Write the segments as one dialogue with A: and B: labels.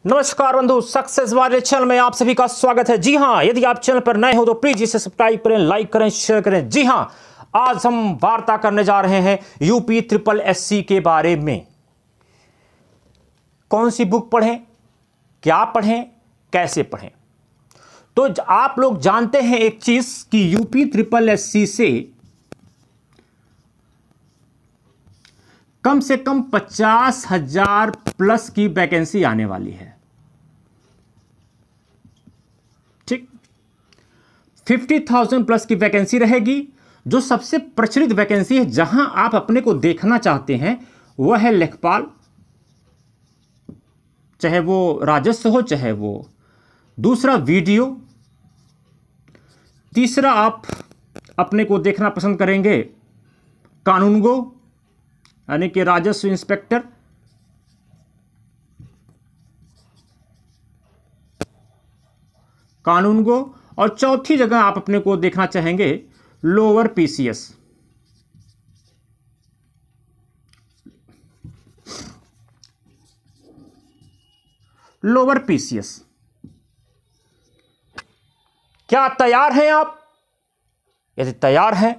A: नमस्कार बंधु, सक्सेस वाले चैनल में आप सभी का स्वागत है। जी हां, यदि आप चैनल पर नए हो तो प्लीज इसे सब्सक्राइब करें, लाइक करें, शेयर करें। जी हां, आज हम वार्ता करने जा रहे हैं यूपी ट्रिपल एससी के बारे में। कौन सी बुक पढ़ें, क्या पढ़ें, कैसे पढ़ें। तो आप लोग जानते हैं एक चीज कि यूपी ट्रिपल एससी से कम से कम 50,000 प्लस की वैकेंसी आने वाली है। ठीक, 50,000 प्लस की वैकेंसी रहेगी। जो सबसे प्रचलित वैकेंसी है, जहां आप अपने को देखना चाहते हैं, वह है लेखपाल, चाहे वो राजस्व हो, चाहे वो दूसरा वीडियो, तीसरा आप अपने को देखना पसंद करेंगे कानूनगो यानी कि राजस्व इंस्पेक्टर, कानूनगो, और चौथी जगह आप अपने को देखना चाहेंगे लोअर पीसीएस। Lower PCS. क्या तैयार हैं आप? यदि तैयार हैं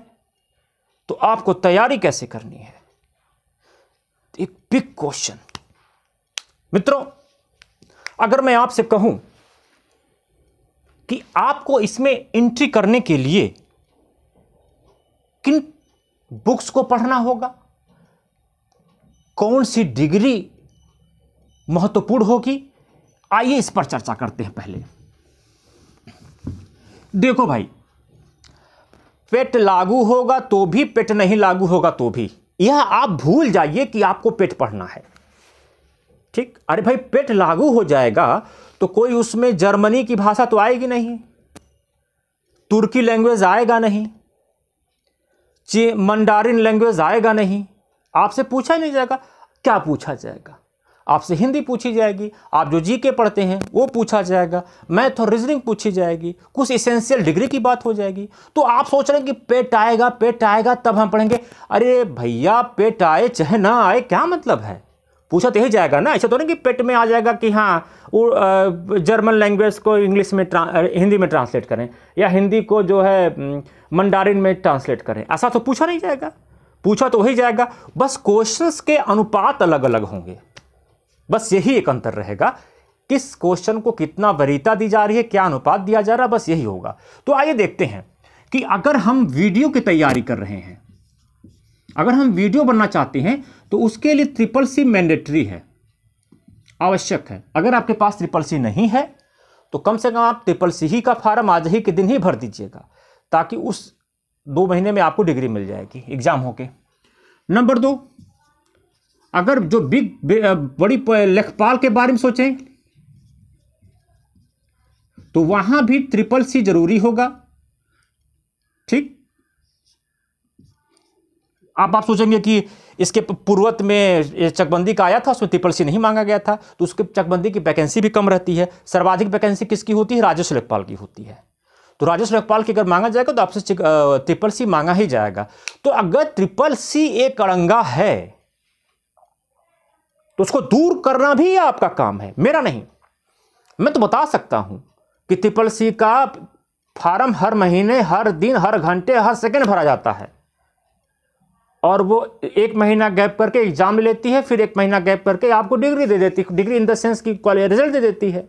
A: तो आपको तैयारी कैसे करनी है, एक बिग क्वेश्चन। मित्रों, अगर मैं आपसे कहूं कि आपको इसमें एंट्री करने के लिए किन बुक्स को पढ़ना होगा, कौन सी डिग्री महत्वपूर्ण होगी, आइए इस पर चर्चा करते हैं। पहले देखो भाई, पेट लागू होगा तो भी, पेट नहीं लागू होगा तो भी, यह आप भूल जाइए कि आपको पेट पढ़ना है। ठीक, अरे भाई, पेट लागू हो जाएगा तो कोई उसमें जर्मनी की भाषा तो आएगी नहीं, तुर्की लैंग्वेज आएगा नहीं, मंडारिन लैंग्वेज आएगा नहीं, आपसे पूछा नहीं जाएगा। क्या पूछा जाएगा? आपसे हिंदी पूछी जाएगी, आप जो जीके पढ़ते हैं वो पूछा जाएगा, मैथ और रीजनिंग पूछी जाएगी, कुछ एसेंशियल डिग्री की बात हो जाएगी। तो आप सोच रहे हैं कि पेट आएगा, पेट आएगा तब हम पढ़ेंगे। अरे भैया, पेट आए चाहे ना आए, क्या मतलब है? पूछा तो यही जाएगा ना। ऐसा तो नहीं कि पेट में आ जाएगा कि हाँ वो जर्मन लैंग्वेज को इंग्लिश में हिंदी में ट्रांसलेट करें, या हिंदी को जो है मंडारिन में ट्रांसलेट करें। ऐसा तो पूछा नहीं जाएगा। पूछा तो वही जाएगा, बस क्वेश्चंस के अनुपात अलग अलग होंगे। बस यही एक अंतर रहेगा, किस क्वेश्चन को कितना वरीयता दी जा रही है, क्या अनुपात दिया जा रहा है, बस यही होगा। तो आइए देखते हैं कि अगर हम वीडियो की तैयारी कर रहे हैं, अगर हम वीडियो बनना चाहते हैं, तो उसके लिए ट्रिपल सी मैंडेटरी है, आवश्यक है। अगर आपके पास ट्रिपल सी नहीं है तो कम से कम आप ट्रिपल सी ही का फार्म आज ही के दिन ही भर दीजिएगा, ताकि उस 2 महीने में आपको डिग्री मिल जाएगी एग्जाम होके। नंबर 2, अगर जो बड़ी लेखपाल के बारे में सोचें तो वहां भी ट्रिपल सी जरूरी होगा। ठीक, आप सोचेंगे कि इसके पूर्वत में चकबंदी का आया था, उसमें ट्रिपल सी नहीं मांगा गया था, तो उसके चकबंदी की वैकेंसी भी कम रहती है। सर्वाधिक वैकेंसी किसकी होती है? राजस्व लेखपाल की होती है। तो राजस्व लेखपाल की अगर मांगा जाएगा तो आपसे ट्रिपल सी मांगा ही जाएगा। तो अगर ट्रिपल सी एक अड़ंगा है तो उसको दूर करना भी आपका काम है, मेरा नहीं। मैं तो बता सकता हूं कि ट्रिपल सी का फार्म हर महीने, हर दिन, हर घंटे, हर सेकंड भरा जाता है, और वो 1 महीना गैप करके एग्जाम लेती है, फिर 1 महीना गैप करके आपको डिग्री दे देती है, डिग्री इन द सेंस की रिजल्ट दे देती है।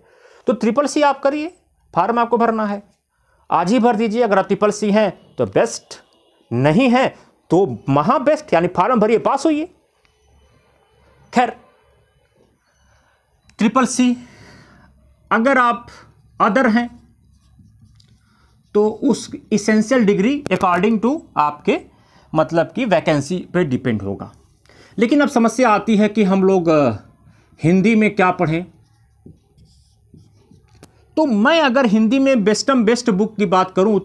A: तो ट्रिपल सी आप करिए, फार्म आपको भरना है, आज ही भर दीजिए। अगर आप ट्रिपल सी हैं तो बेस्ट, नहीं है तो महा बेस्ट, यानी फार्म भरिए, पास होइए। खैर, ट्रिपल सी अगर आप अदर हैं तो उस इसेंशियल डिग्री अकॉर्डिंग टू आपके मतलब कि वैकेंसी पे डिपेंड होगा। लेकिन अब समस्या आती है कि हम लोग हिंदी में क्या पढ़ें। तो मैं अगर हिंदी में बेस्ट बुक की बात करूं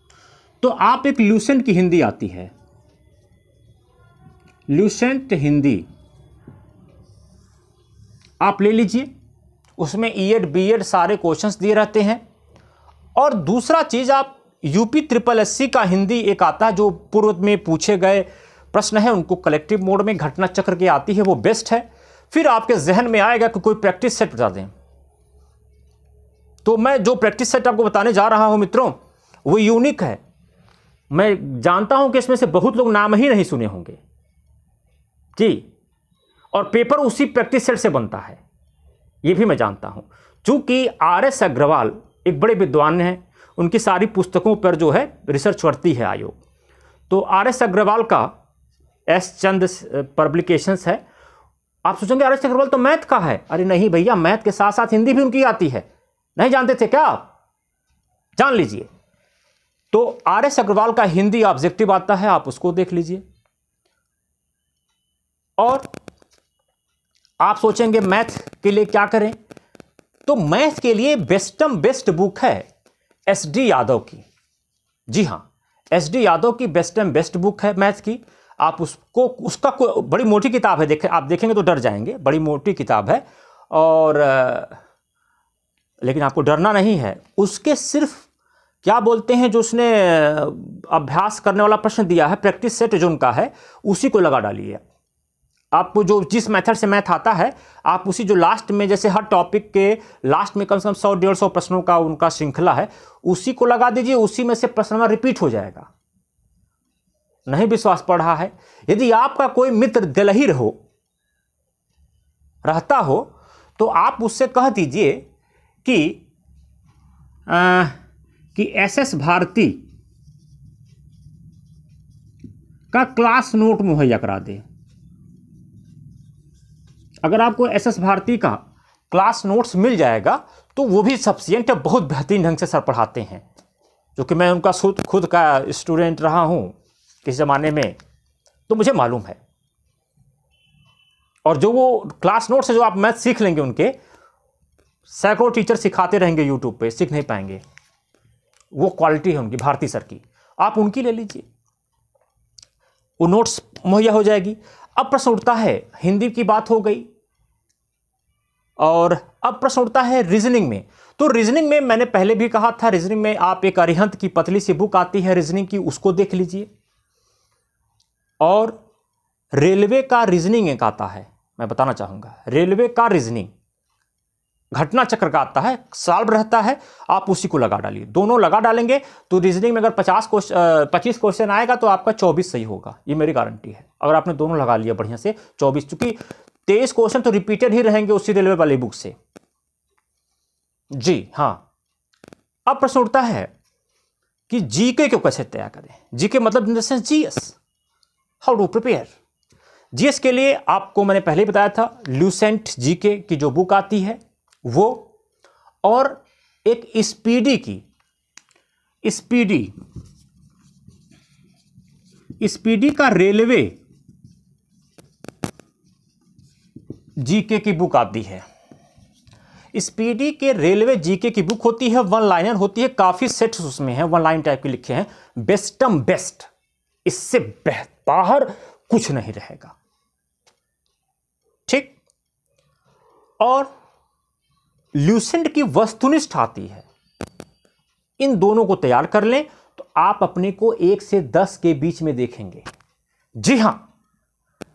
A: तो आप एक ल्यूसेंट की हिंदी आती है, ल्यूसेंट हिंदी आप ले लीजिए। उसमें ईएड बीएड सारे क्वेश्चंस दिए रहते हैं। और दूसरा चीज, आप यूपी ट्रिपल एससी का हिंदी एक आता है, जो पूर्व में पूछे गए प्रश्न है उनको कलेक्टिव मोड में घटना चक्र की आती है, वो बेस्ट है। फिर आपके जहन में आएगा कि कोई प्रैक्टिस सेट बता दें, तो मैं जो प्रैक्टिस सेट आपको बताने जा रहा हूं मित्रों, वो यूनिक है। मैं जानता हूं कि इसमें से बहुत लोग नाम ही नहीं सुने होंगे जी, और पेपर उसी प्रैक्टिस सेट से बनता है, ये भी मैं जानता हूं। चूंकि RS अग्रवाल एक बड़े विद्वान हैं, उनकी सारी पुस्तकों पर जो है रिसर्च करती है आयोग। तो RS अग्रवाल का S चंद पब्लिकेशंस है। आप सोचेंगे RS अग्रवाल तो मैथ का है। अरे नहीं भैया, मैथ के साथ साथ हिंदी भी उनकी आती है। नहीं जानते थे क्या आप? जान लीजिए। तो RS अग्रवाल का हिंदी ऑब्जेक्टिव आता है, आप उसको देख लीजिए। और आप सोचेंगे मैथ के लिए क्या करें, तो मैथ के लिए बेस्ट बुक है SD यादव की। जी हां, SD यादव की बेस्ट बुक है मैथ की। आप उसको, उसका बड़ी मोटी किताब है, देखें, आप देखेंगे तो डर जाएंगे, बड़ी मोटी किताब है। और लेकिन आपको डरना नहीं है। उसके सिर्फ क्या बोलते हैं, जो उसने अभ्यास करने वाला प्रश्न दिया है, प्रैक्टिस सेट जो उनका है, उसी को लगा डालिए। आपको जो जिस मेथड से मैथ आता है, आप उसी जो लास्ट में, जैसे हर टॉपिक के लास्ट में कम से कम 100-150 प्रश्नों का उनका श्रृंखला है, उसी को लगा दीजिए। उसी में से प्रश्न रिपीट हो जाएगा। नहीं विश्वास पड़ रहा है? यदि आपका कोई मित्र दिल्ली रहता हो तो आप उससे कह दीजिए कि SS भारती का क्लास नोट मुहैया करा दे। अगर आपको SS भारती का क्लास नोट्स मिल जाएगा तो वो भी सफिशिएंट है, बहुत बेहतरीन ढंग से सर पढ़ाते हैं। जो कि मैं उनका खुद का स्टूडेंट रहा हूं किस ज़माने में, तो मुझे मालूम है। और जो वो क्लास नोट से जो आप मैथ सीख लेंगे, उनके सैकड़ों टीचर सिखाते रहेंगे यूट्यूब पे, सीख नहीं पाएंगे। वो क्वालिटी है उनकी, भारती सर की, आप उनकी ले लीजिए, वो नोट्स मुहैया हो जाएगी। अब प्रश्न उठता है, हिंदी की बात हो गई, और अब प्रश्न उठता है रीजनिंग में। तो रीजनिंग में मैंने पहले भी कहा था, रीजनिंग में आप एक अरिहंत की पतली सी बुक आती है रीजनिंग की, उसको देख लीजिए। और रेलवे का रीजनिंग एक आता है, मैं बताना चाहूंगा, रेलवे का रीजनिंग घटना चक्र का आता है, सॉल्व रहता है, आप उसी को लगा डालिए। दोनों लगा डालेंगे तो रीजनिंग में अगर 25 क्वेश्चन आएगा तो आपका 24 सही होगा, ये मेरी गारंटी है। अगर आपने दोनों लगा लिया बढ़िया से 24, चूंकि 23 क्वेश्चन तो रिपीटेड ही रहेंगे उसी रेलवे वाली बुक से। जी हां। अब प्रश्न उठता है कि जीके को कैसे तैयार करें। जीके मतलब in the sense GS, how to prepare. GS के लिए आपको मैंने पहले ही बताया था, ल्यूसेंट जीके की जो बुक आती है वो, और एक स्पीडी की, स्पीडी का रेलवे जीके की बुक आती है। स्पीडी के रेलवे जीके की बुक होती है, 1 लाइनर होती है, काफी सेट्स उसमें हैं, 1 लाइन टाइप के लिखे हैं, बेस्ट, इससे बाहर कुछ नहीं रहेगा, ठीक। और ल्यूसेंट की वस्तुनिष्ठ आती है। इन दोनों को तैयार कर लें तो आप अपने को 1 से 10 के बीच में देखेंगे। जी हां,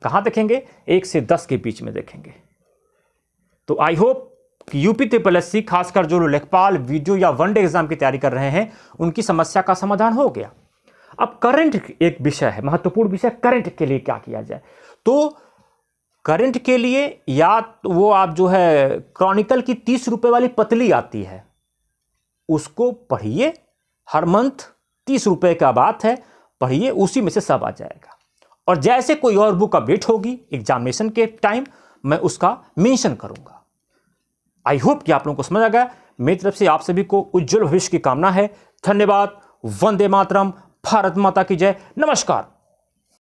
A: कहां देखेंगे? 1 से 10 के बीच में देखेंगे। तो आई होप कि UPSSC खासकर जो लेखपाल, वीडियो या वनडे एग्जाम की तैयारी कर रहे हैं, उनकी समस्या का समाधान हो गया। अब करंट एक विषय है, महत्वपूर्ण विषय, करंट के लिए क्या किया जाए। तो करंट के लिए या वो आप जो है क्रॉनिकल की 30 रुपए वाली पतली आती है, उसको पढ़िए। हर मंथ 30 रुपए का बात है, पढ़िए, उसी में से सब आ जाएगा। और जैसे कोई और बुक अपडेट होगी एग्जामिनेशन के टाइम, मैं उसका मेंशन करूंगा। आई होप कि आप लोगों को समझ आ गया। मेरी तरफ से आप सभी को उज्जवल भविष्य की कामना है। धन्यवाद। वंदे मातरम। भारत माता की जय। नमस्कार।